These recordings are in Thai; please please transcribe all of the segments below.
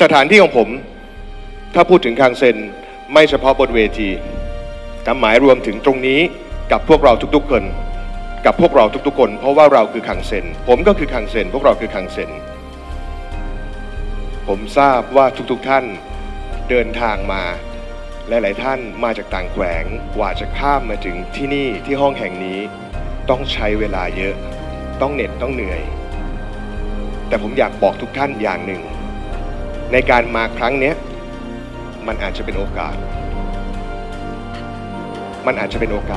สถานที่ของผมถ้าพูดถึงคังเซ็นไม่เฉพาะบนเวทีแต่หมายรวมถึงตรงนี้กับพวกเราทุกๆคนกับพวกเราทุกๆคนเพราะว่าเราคือคังเซ็นผมก็คือคังเซ็นพวกเราคือคังเซ็นผมทราบว่าทุกๆท่านเดินทางมาหลายๆท่านมาจากต่างแขวงกว่าจะข้ามมาถึงที่นี่ที่ห้องแห่งนี้ต้องใช้เวลาเยอะต้องเหน็ดต้องเหนื่อยแต่ผมอยากบอกทุกท่านอย่างหนึ่งในการมาครั้งนี้มันอาจจะเป็นโอก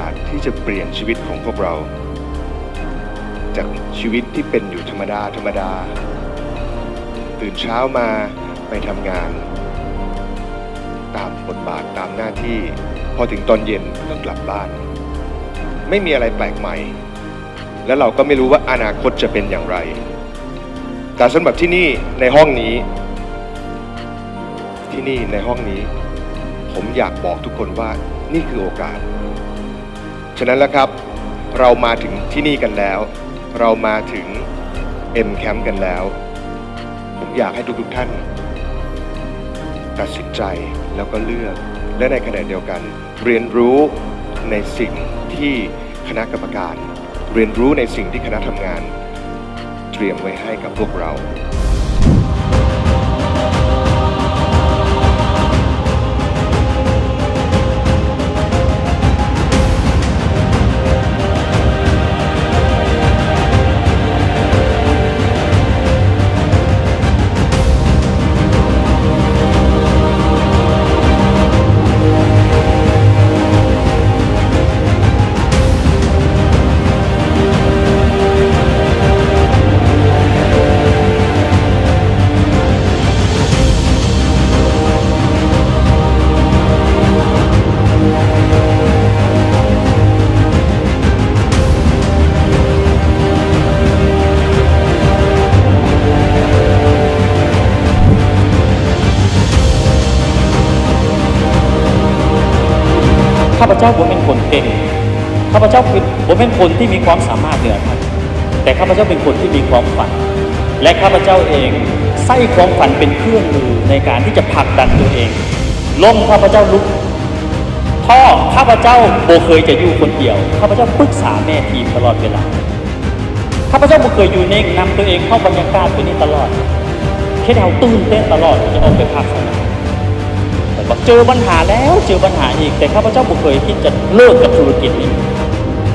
าสที่จะเปลี่ยนชีวิตของพวกเราจากชีวิตที่เป็นอยู่ธรรมดาตื่นเช้ามาไปทำงานตามบทบาทตามหน้าที่พอถึงตอนเย็นก็กลับบ้านไม่มีอะไรแปลกใหม่และเราก็ไม่รู้ว่าอนาคตจะเป็นอย่างไรแต่สำหรับที่นี่ในห้องนี้ผมอยากบอกทุกคนว่านี่คือโอกาสฉะนั้นแล้วครับเรามาถึงที่นี่กันแล้วเรามาถึง M Camp กันแล้วผมอยากให้ทุกท่านตัดสินใจแล้วก็เลือกและในขณะเดียวกันเรียนรู้ในสิ่งที่คณะกรรมการเรียนรู้ในสิ่งที่คณะทำงานเตรียมไว้ให้กับพวกเราข้าพเจ้าผมเป็นคนเก่งข้าพเจ้าผมเป็นคนที่มีความสามารถเหนือท่านแต่ข้าพเจ้าเป็นคนที่มีความฝันและข้าพเจ้าเองใส่ความฝันเป็นเครื่องมือในการที่จะผลักดันตัวเองล้มข้าพเจ้าลุกพ่อข้าพเจ้าโบเคยจะอยู่คนเดียวข้าพเจ้าปรึกษาแม่ทีมตลอดเวลาข้าพเจ้าโบเคยอยู่เน่งนำตัวเองเข้าบรรยากาศตัวนี้ตลอดแค่เราตื่นเต้นตลอดจะออกไปพักสนามเจอปัญหาแล้วเจอปัญหาอีกแต่ข้าพเจ้าไม่เคยคิดจะเลิกกับธุรกิจนี้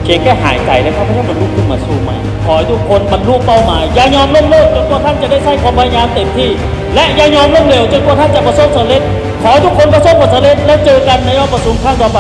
เพียงแค่หายใจแล้วข้าพเจ้าบรรลุขึ้นมาสู้ใหม่ขอให้ทุกคนบรรลุเป้าหมายอย่ายอมล้มเลิกจนกว่าท่านจะได้ใช้ความพยายามเต็มที่และอย่ายอมล้มเหลวจนกว่าท่านจะประสบผลสำเร็จขอให้ทุกคนประสบผลสำเร็จและเจอกันในรอบประชุมครั้งต่อไป